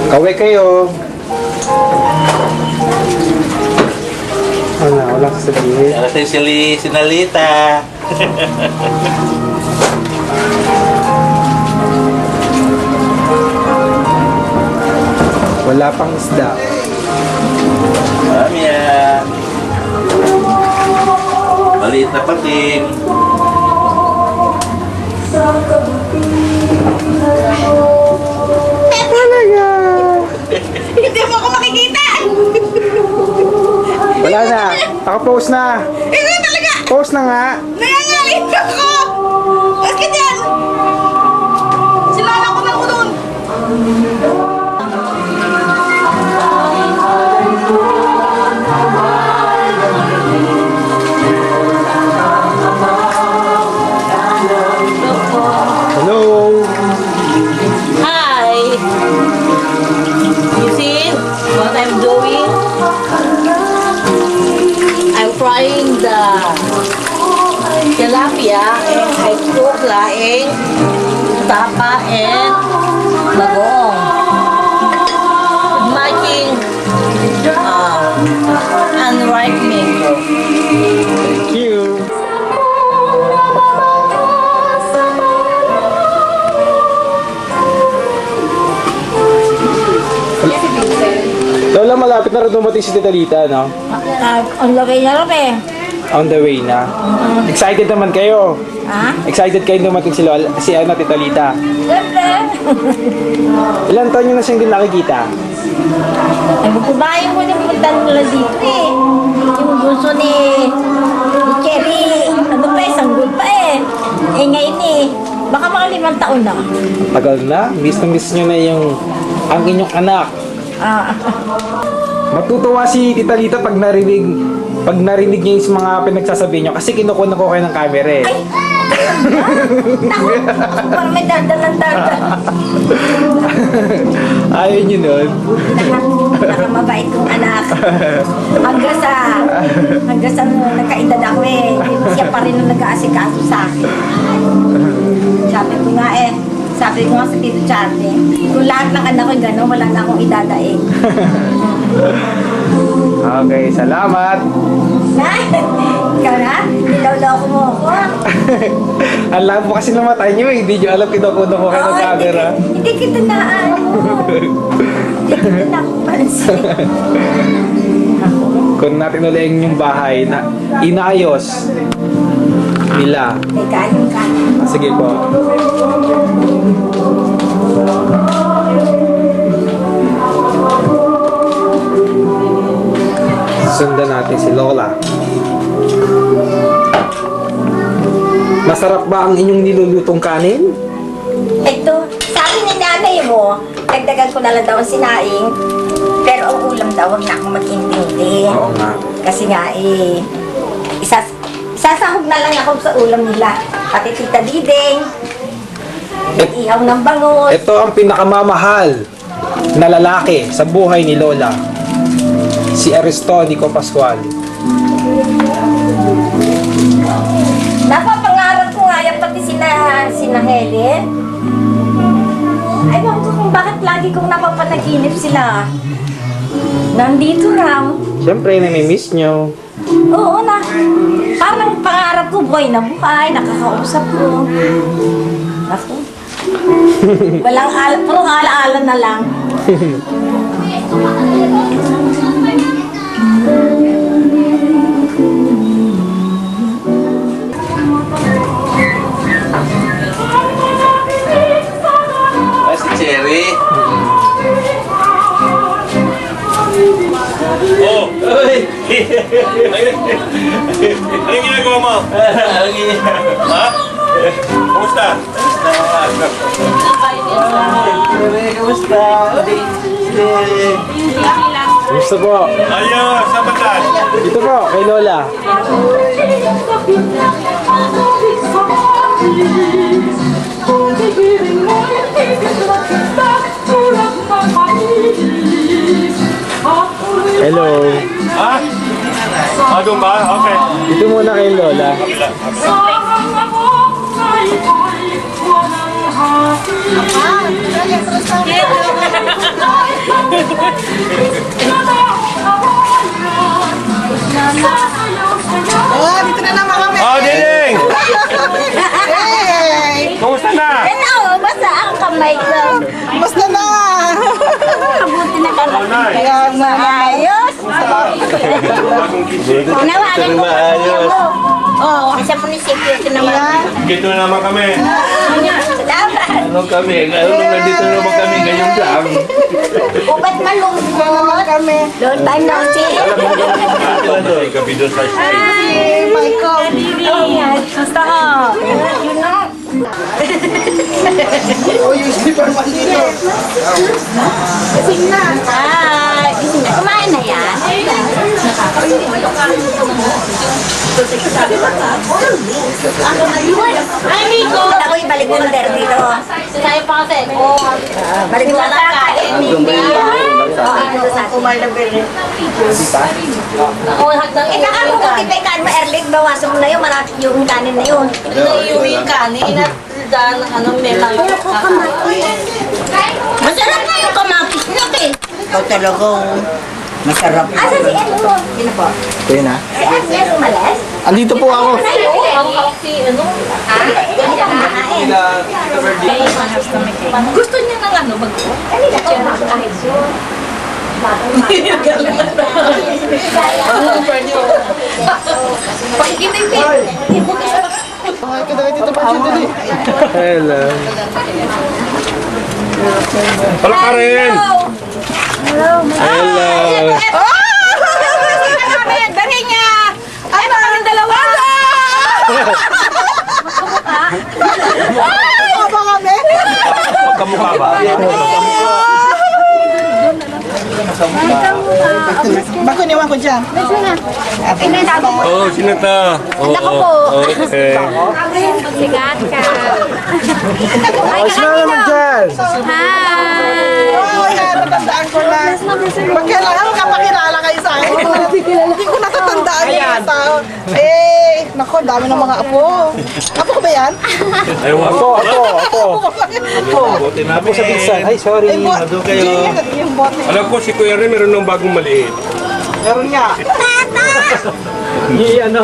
Kaway kayo. Wala sasabihin. Para sa sinalita. Wala pang isda. Marami yan. Maliit na pating. Talaga. Hindi mo ako makikita! Wala na. Naka-post na. Hindi talaga! Post na nga. Nangangalit ako! Bakit yan? Silala ko na ako doon! Hello. Hi! You see what I'm doing? I'm frying the tilapia and I cook laing, tapa and bagoong. Making unripe mango. Thank you. Lola, malapit na rin dumating si Tita Lita, no? On the way na rin eh. On the way na. Excited naman kayo. Ha? Excited kayo dumating si Lola, si Tita Lita. Siyempre. Ilan taon nyo na siyang din nakikita? Ay, magkubayan mo yung punta nila dito eh. Yung bunso ni Cherry, ano pa eh, sanggol pa eh. Eh ngayon eh, baka mga 5 taon na. Tagal na. Miss na miss nyo na yung ang inyong anak. Ah, Matutuwa si Tita Lita pag narinig niya yung mga pinagsasabi niyo kasi kinukuha ko kayo ng camera eh. naku, parang may dandan. Ayaw niyo nun. Nakamabait kong anak. Hanggang sa nagkaedad ako eh. Siya pa rin ang nag-aasikaso sa akin. Sabi ko nga sa Tito Charlie, kung lahat ng anak ko gano'n, wala na akong idadaig. Okay, salamat. Ikaw na? Niloloko mo ako. Alam mo kasi namatay niyo eh. Hindi niyo alam kinukuha ko kayo ng camera. Hindi kita na Hindi kita napansin. Kung natin ulit yung bahay na inayos nila. Kain. Sige po. Sundan natin si Lola. Masarap ba ang inyong nilulutong kanin? Ito, sabi ni nanay mo, dagdagan ko na lang daw ang sinaing, pero ang ulam daw, huwag na akong mag-intindi. Oo nga. Kasi nga eh, isasahog na lang ako sa ulam nila. Pati Tita Diding, ihaw ng bangus. Ito ang pinakamamahal na lalaki sa buhay ni Lola. Si Aristonico Pascual. Napapangarap ko nga yan pati sina Helen. Ay, ko kung bakit lagi kong napapanaginip sila. Nandito raw. Siyempre, namimiss nyo. Oo na. Parang pangarap ko, buhay na buhay, nakakausap ko. Ako. Walang puro alaala na lang. Si Cherry. Oh! Uy! Anong ginagawa mo? Ha? Kumusta? Kamusta? Gusto po. Ayos, sa batas. Dito po, kay Lola. Hello. Ha? Ah, doon ba? Okay. Dito muna kay Lola. Ah, Tinawagan ko. Maayos. Oo, sa munisipyo tinawagan. Dito naman kami. Dapat. Ano kami? Ano nandito naman kami ngayon lang? Ubat malungkot. Doon tayo na si... Ay, gabi doon sa street. Oh, yan. Gusto ko. Yun na. Ay, kumain na yan. Ay, Miko. Ako ibalik mo dito. Sinayo pa kasi. Balik mo na kain. Itakal mo kung tipikan mo, Erlik, bawasan mo na yun, marami yung kanin na yun. Yung kanin at daan ano melang. Masarap na yung kamatis na, eh. Ikaw talagang masarap. Asa si Ed mo? Sino po? Kaya na. Si Ed niya umalis? Andito po ako. Gusto niya ng ano mag Hello. Wala ka rin. Hello. Dali niya! Ay, baka ng dalawa! Magkamukha ba? Bako niwan ko dyan. Oo, sino to? Anak ko po. Okay. Sigat ka. Oh, sino naman dyan? Oo, natatandaan ko na. Pag kailangan magkapakilala kayo sa akin. Hindi ko natatandaan yung tao. Eh, nako, dami ng mga apo. Apo ko ba yan? Ayaw ako. Buti na Ako sa pinsan. Ay, sorry. Eh, bot. Nandun kayo. Junior, yung bote. Alam ko si Kuya rin meron ng bagong maliit. Meron nga. Ano?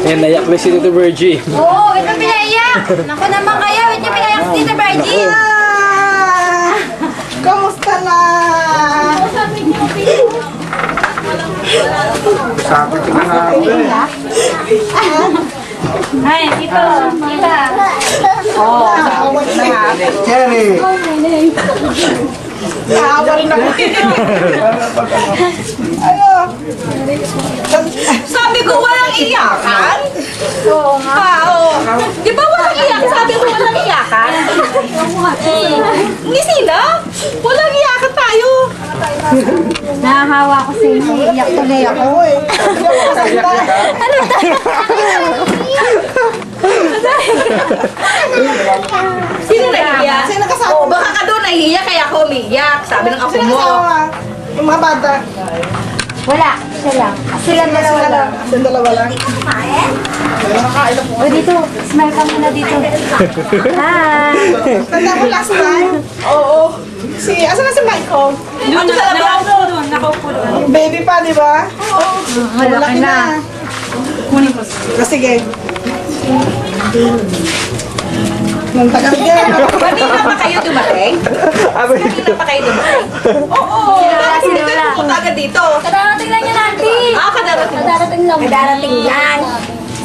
Yan, nayak na si Tito Virgie. Oo, ito pinaiyak. Naku naman kayo, ito pinaiyak si Tita Virgie. Ah, kamusta na? Sabi ko na Ay, ito. Kita. Cherry. Naawa rin ako. Ano? Sabi ko walang iyakan? Oo nga. Oo. Di ba walang iyakan? Sabi ko walang iyakan? Ni Sina? Walang iyakan tayo. Nahahawa ko sa inyo. Iyak tuloy ako. Oo eh. Hindi ako masakita. Sino nahiya? Sino kasama? Oo, baka ka doon nahiya kaya ako umiyak. Sabi ng apo Sino mo. kasama? Yung mga bata. Wala. Siya lang. Sila Sila dalawa lang. Sila dalawa lang. O dito, smile ka muna dito. Hi. Tanda mo last time? Oo. Asan na si Michael? Doon sa labas. Yung baby pa, di ba? Malaki na. O, sige. Nung taga-bigay. Kanina pa kayo dumating? Kanina pa kayo dumating? Oo. Kasi nagkapunta ko agad dito. Kadarating lang yan, auntie. Kadarating. Kadarating lang. Kadarating lang.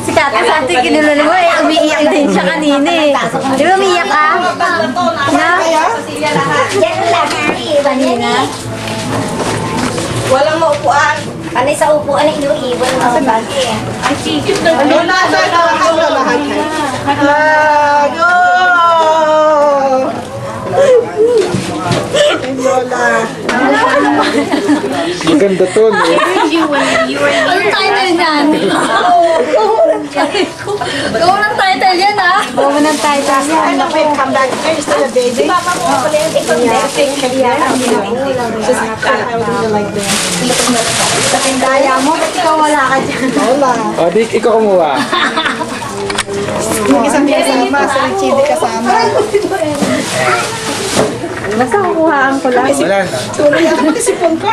Si Tata Santi, kinulala mo eh. Umiiyak din siya kanina eh. Di ba umiiyak ka? Na? Yan lang. Kanina. Walang maupuan. Panay sa upuan, inuiwan mo sa bag eh. Ano na? Lago! Lola. Maganda to, no? Anong title yan? Gawa ng title yan ah. Gawa ng title yan. Ano ba yung come back here? Still a baby? Papa mo pala yung ikot na Like this. Sa pindaya mo, ba't ikaw wala ka dyan? Lola. O, di, ikaw kumuha. Yung isang kasama, sa Chidi kasama. Basta kukuhaan ko lang. Wala na. Tuloy ako pati sipon ko.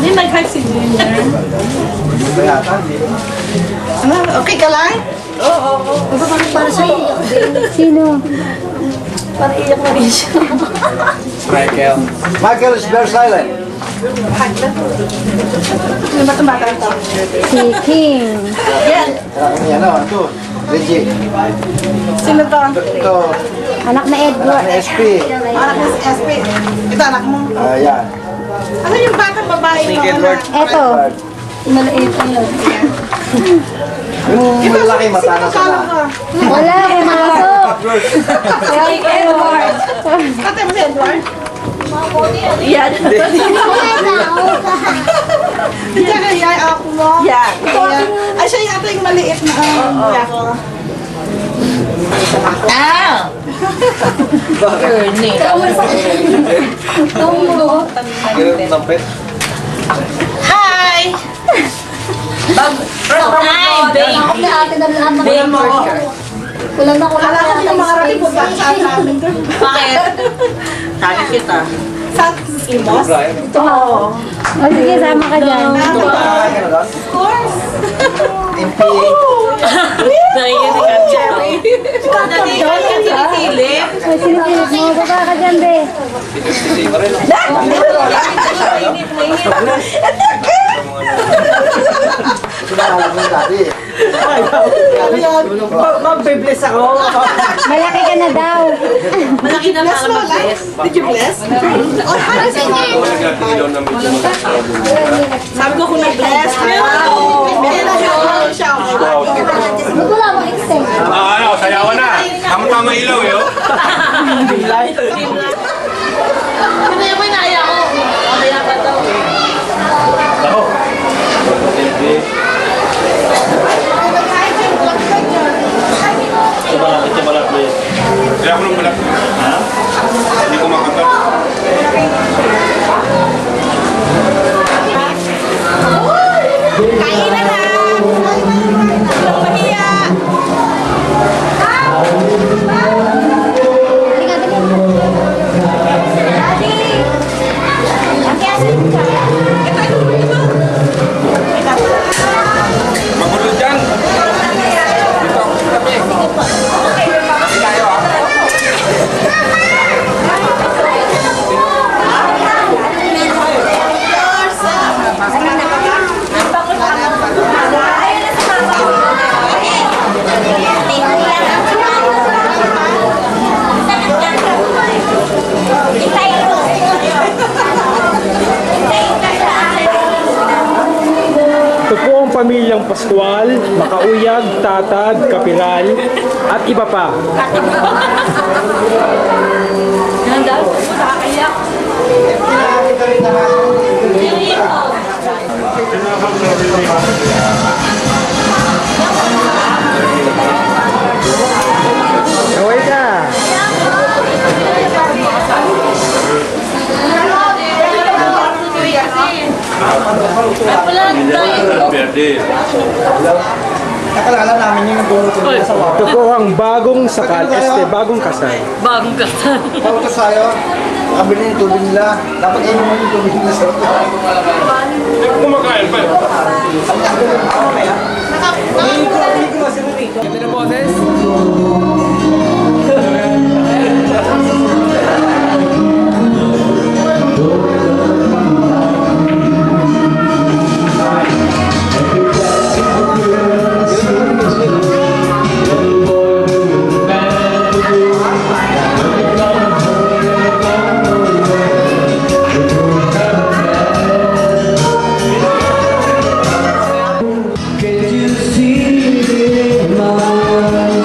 Hindi nag-hype si Junior. Ano? Okay ka lang? Sino? Parang iyak na rin siya. Michael. Michael is very silent. Sino ba itong bata ito? Si King. Yan o, ito. Reggie. Sino to? Ito, Anak na Edward. ang SP. Anak mo si SP. Ito anak mo. Yan. Ano yung batang babae mo? Edward. Eto. Maliit ang Yung malaki mata na sana. Wala, pumasok. Edward. Kate mo si Edward? Yan. Diyan kaya ako mo. Yan. Ay, siya yung ata yung maliit na. Yako. Ah! Ernie. Hi! Hi, baby. Baby. Kulang na kulang Kala ko hindi mga rating po ba sa amin? Bakit? Sabi kita. Sa Imos? O sige, sama ka dyan. Of course. Nakikinig ka Cherry. Nakikinig ka sinisilip. Ay, sinisilip mo. Baba ka dyan, be. Sumahalag ng dati. Mag-bless ako. Malaki ka na daw. Malaki na Bless para mo lang. mag-bless. Did you bless? Oh, ano si Sabi ko kung nag-bless. Meron na siya. Ba't wala mong extend? Ano, sayawan na. Tama-tama ilaw eh. Oh. Ano yung inaya ko? Mamaya pa daw. Ako. Kaya ako nung balak. Ha? Hindi ko makakita. Kain na na! Mahiya! Magulo dyan. Ito po ang pamilyang Pascual, Makauyag, Tatad, Kapiral, at iba pa. Yan daw. Nakakayak. Away ka! Wala tayo. Verde. Nakalala namin yung naguluto nila sa wako. Ito po ang bagong sakal, bagong kasal. Bagong kasal. Tapos tayo, kabili yung tubig nila. Dapat inom mo yung tubig nila sa Kumakain pa. Ganda na boses? Can you see my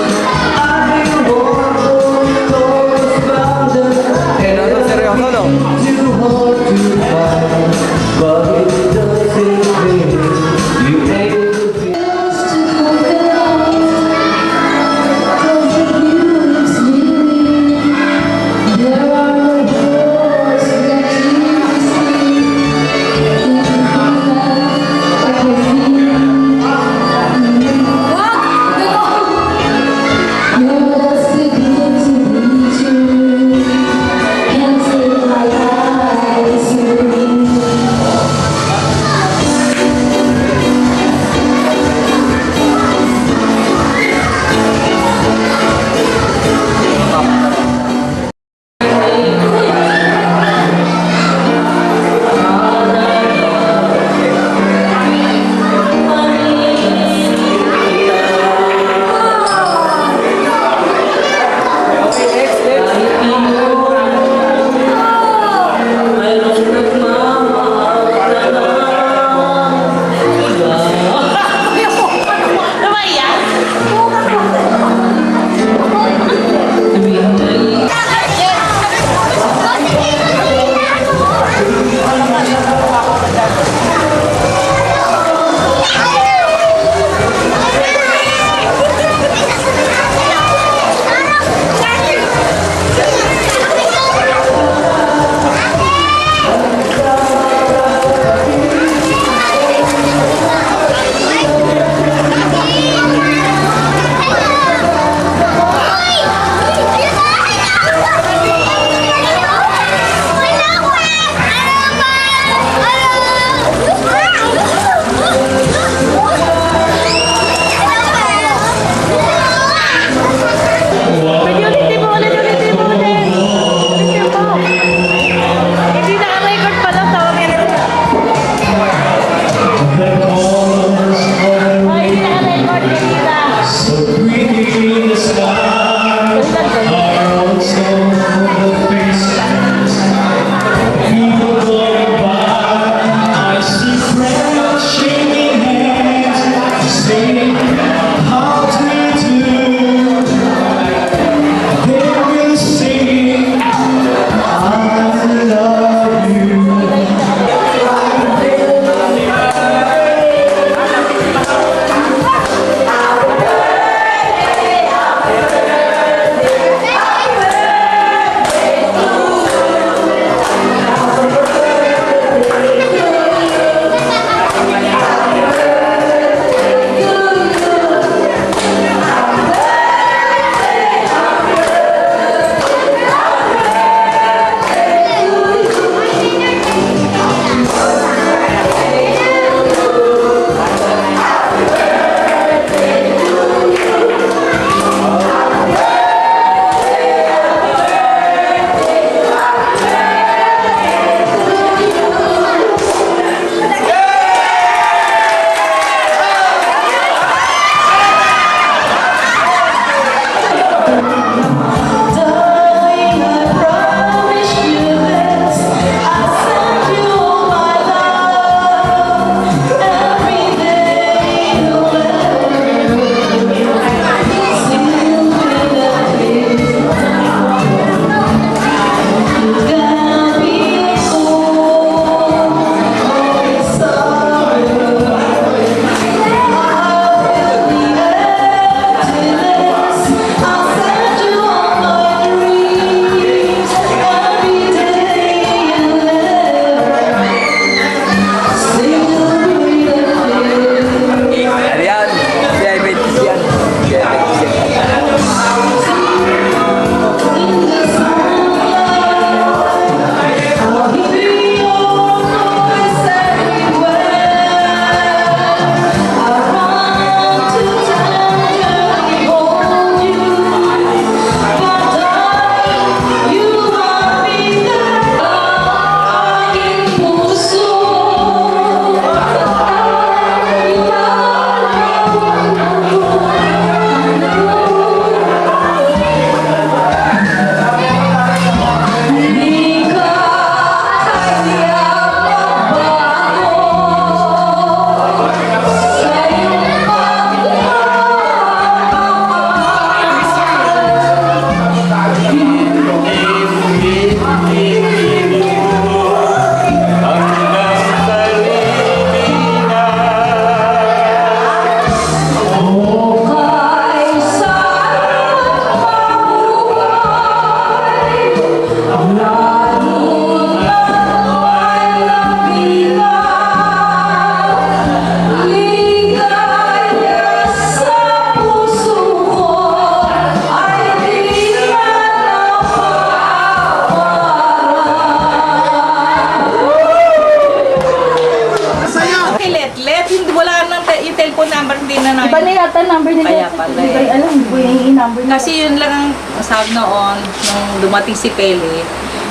Kaya pala eh. Alam, hindi ko yung number niya. Kasi yun lang ang sabi noon, nung dumating si Pele,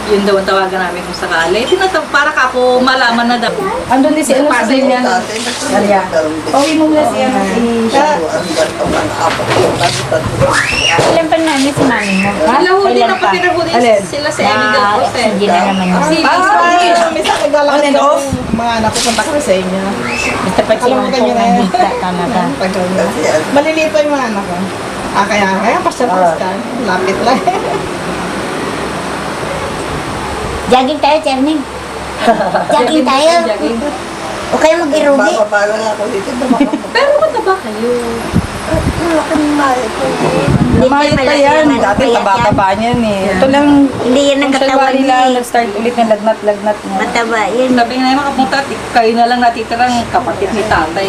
yun daw ang tawagan namin kung sakali. Para ka ako malaman na daw. Andun din si ano sa niya. Maria. Pauwi mo muna siya. Ilan pa namin si mami mo? Alam mo, hindi Ilan pa? napatira ko din Alin? sila sa Emigel Post eh. Sige na naman yun. Si May sakit galak din off. Mga anak ko punta kami sa inyo. Basta pa siya Alam mo mo ganyan ng eh. hita talaga. Tagal na. Maliliit pa yung mga anak ko. Kaya pasya-pasya. Lapit lang. Jogging tayo, Cherning. Jogging tayo. Jogging. O kayo mag-irugi. Pero mataba kayo. Hindi Mayat pa yan. Dati taba-taba niyan eh. Ito lang. Hindi yan ang katawan February niya. lang nag-start ulit ng lagnat-lagnat niya. Mataba yun. Sabi nga naman kapunta, kayo na lang natitirang kapatid ni tatay.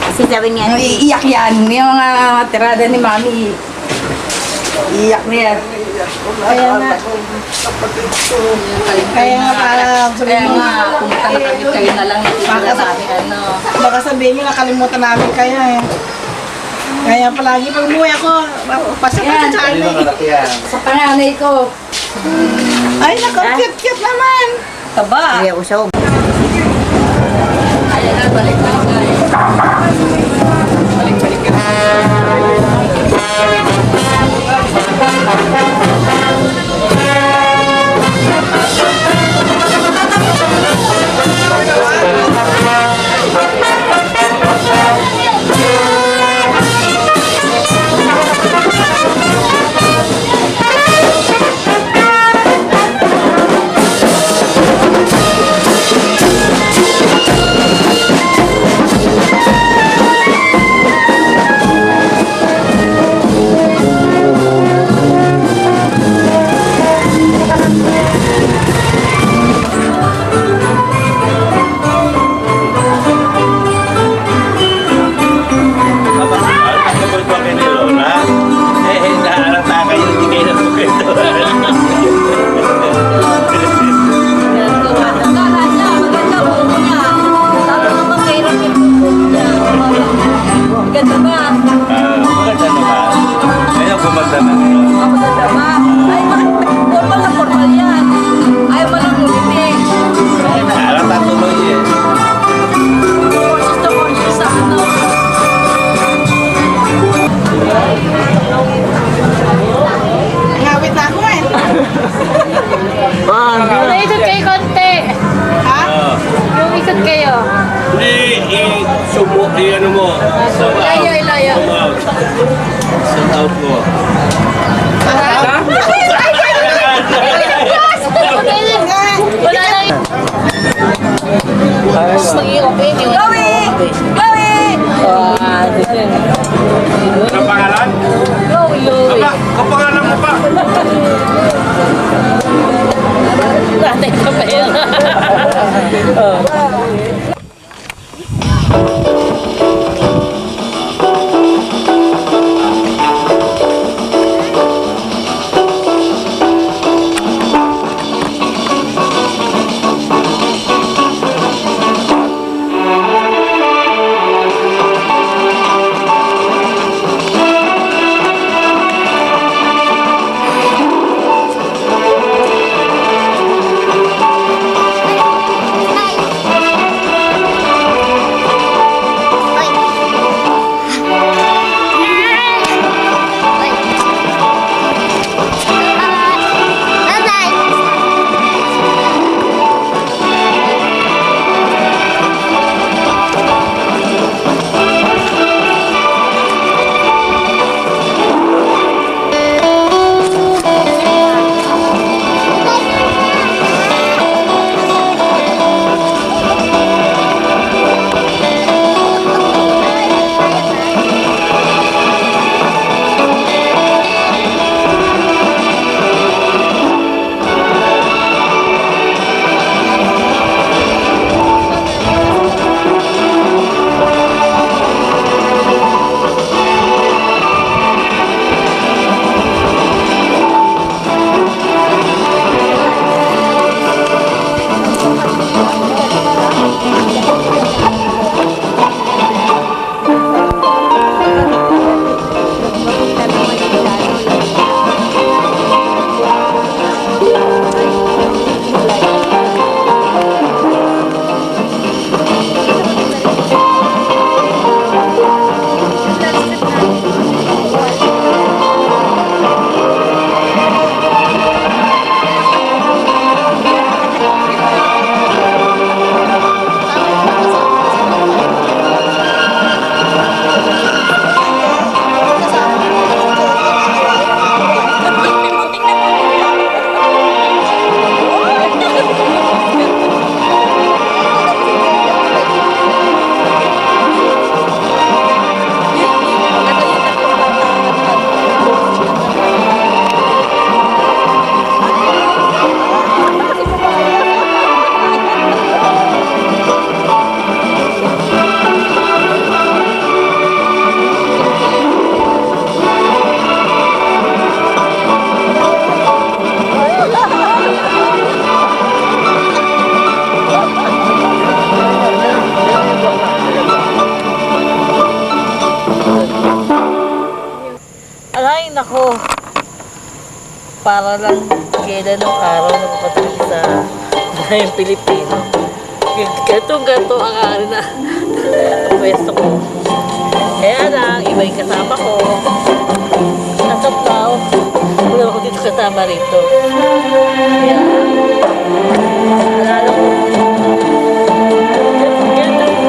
Kasi sabi niya, Iiyak yan. Yung mga tirada ni Mami. Iiyak na yan. Kaya nga. Kaya nga parang Kaya sabihin mo, nga, pumunta na kami, kayo na lang natitira namin ano. baka sabihin nyo nakalimutan namin kaya eh. Kaya palagi pag umuwi ako, pasya-pasya sa ano eh. Sa panganay ko. Ay, naku, cute-cute naman. Taba. kaya usog. Ayan na, balik-balik na. Balik-balik na. Kapag ba kayo ni Lola? Naharata kayo, hindi kayo nagpapagdawan. Maganda niya, maganda po niya. Lalo naman mahirap yung buhok niya. Maganda ba? Maganda naman. Ngayon, gumanda na ngayon. Maganda ba? Ay, formal na formal yan. Ayaw mo lang ulitin. Naharata tuloy eh. Courses to courses sa ano. Ngawit na ako eh. Ikot kayo konti. Ikot kayo. Hindi, ano mo. Ilayo, ilayo. Send out mo. Wala na yun. Maging open yun. Chloe! Chloe! Ang pangalan? Chloe. Aba, ang pangalan mo pa. Tatay pa ba yun? nako. Para lang kailan ng araw na papatay sa bayang Pilipino. Gato-gato ang ari na pwesto ko. Kaya lang, iba yung kasama ko. Nasa Plau, wala ako dito kasama rito. Kaya, alala ko,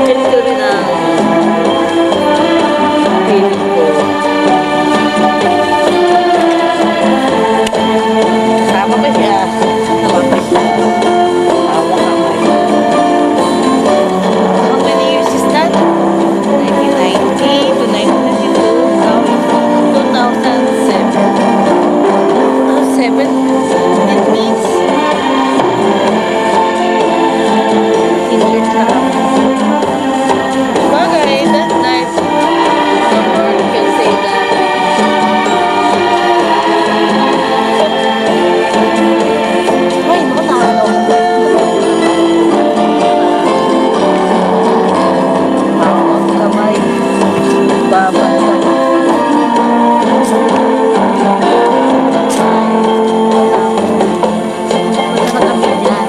ganito rin ang feeling ko. Kasama ko siya, namapay siya. Hawak-hawak. How many years is that? 1990 to 1992, now 2007. 2007, that means 10 years na kami. Bagay, that night, the Lord can say that. Ay, naku, nakakalaw ko. Hawak kamay, babantay. Wala na kami dyan.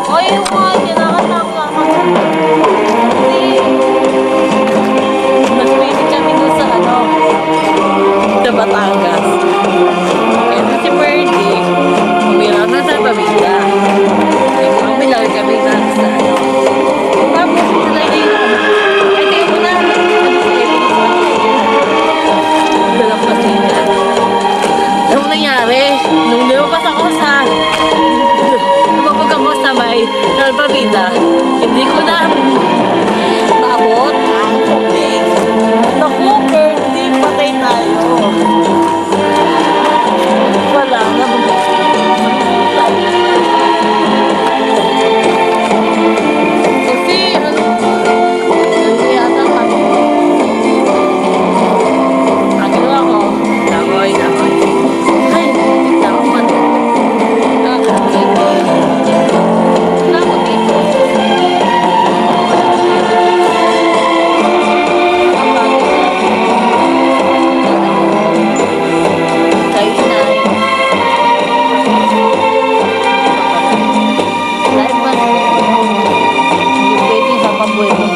Oy, yung mga kinakasama ko. Kasi, mas pwede kami doon sa sa Batangas. Kaya si Perdy, umilang na sa pamilya. Umilang kami na sa Tapos, nalagay na kami. Ay, kayo mo na. Dalang pasina. Anong nangyari? Nung lumabas ako lumabag ako sa may Nalpavita, hindi ko na maabot ang tubig. Naku, Perdy, patay tayo. Wala na. Kasi, yata kami. Ang ginawa ko, langoy. Ay, tignan ko pa to. Langoy dito. Kay inay. Dahil ba, hindi pwedeng habang buhay mo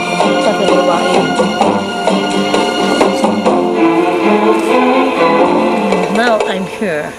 sa dalawain. Now I'm here.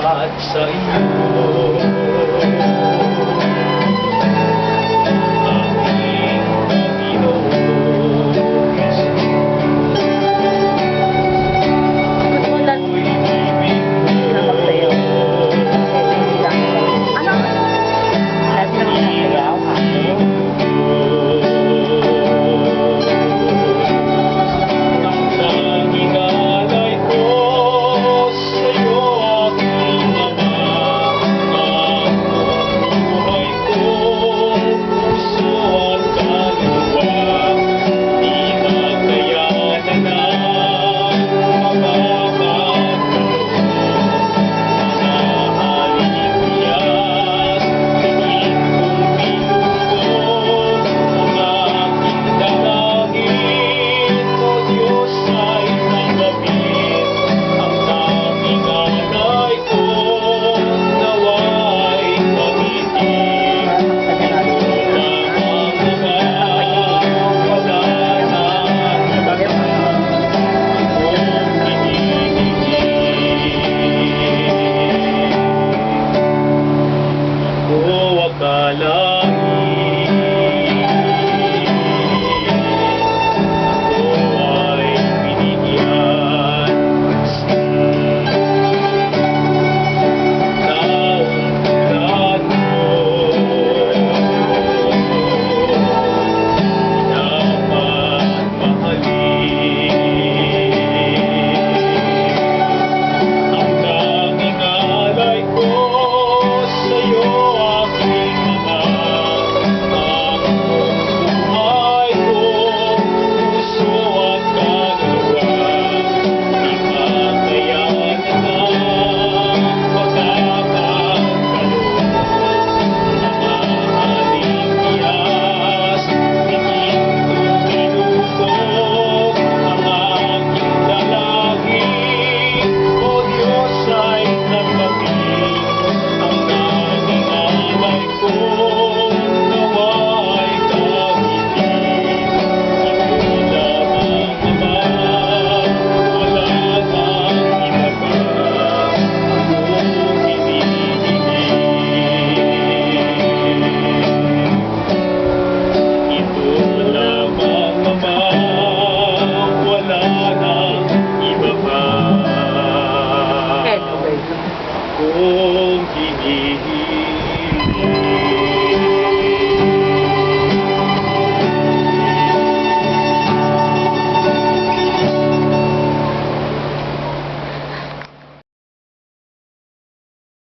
at sa iyo. Aking Panginoon Jesus, Ulan. ibig Naman sa'yo. Ano? Lahat ng nasayaw ka. ang tanging alay ko sa'yo, aking Ama. Ang buhay kong puso at kaluluwa, di makayanan ng mapapagtanong. Mahahalin tiyas, tingin kong pinupong ang aking dalangin. O Diyos ay tanggapin ang tanging alay ko, nawa'y gamitin. Lamang Ama, wala nang iba kung hinihingi. Ako akalain, ako ay binigyan taong tulad mo. Dapat mahalin ang tanging alay ko sa'yo, aking Ama. Ang buhay ko, puso at kaluluwa, di makayanan ng pagkakagalaw. Mahahalin tiyas, tingin kong pinupok ang aking dalangin. O Diyos ay tanggapin ang tanging alay ko, nawa'y gamitin. Ito lamang Ama, wala nang iba pa kung hinihingi. Ito lamang Ama, wala nang iba pa kung hinihingi.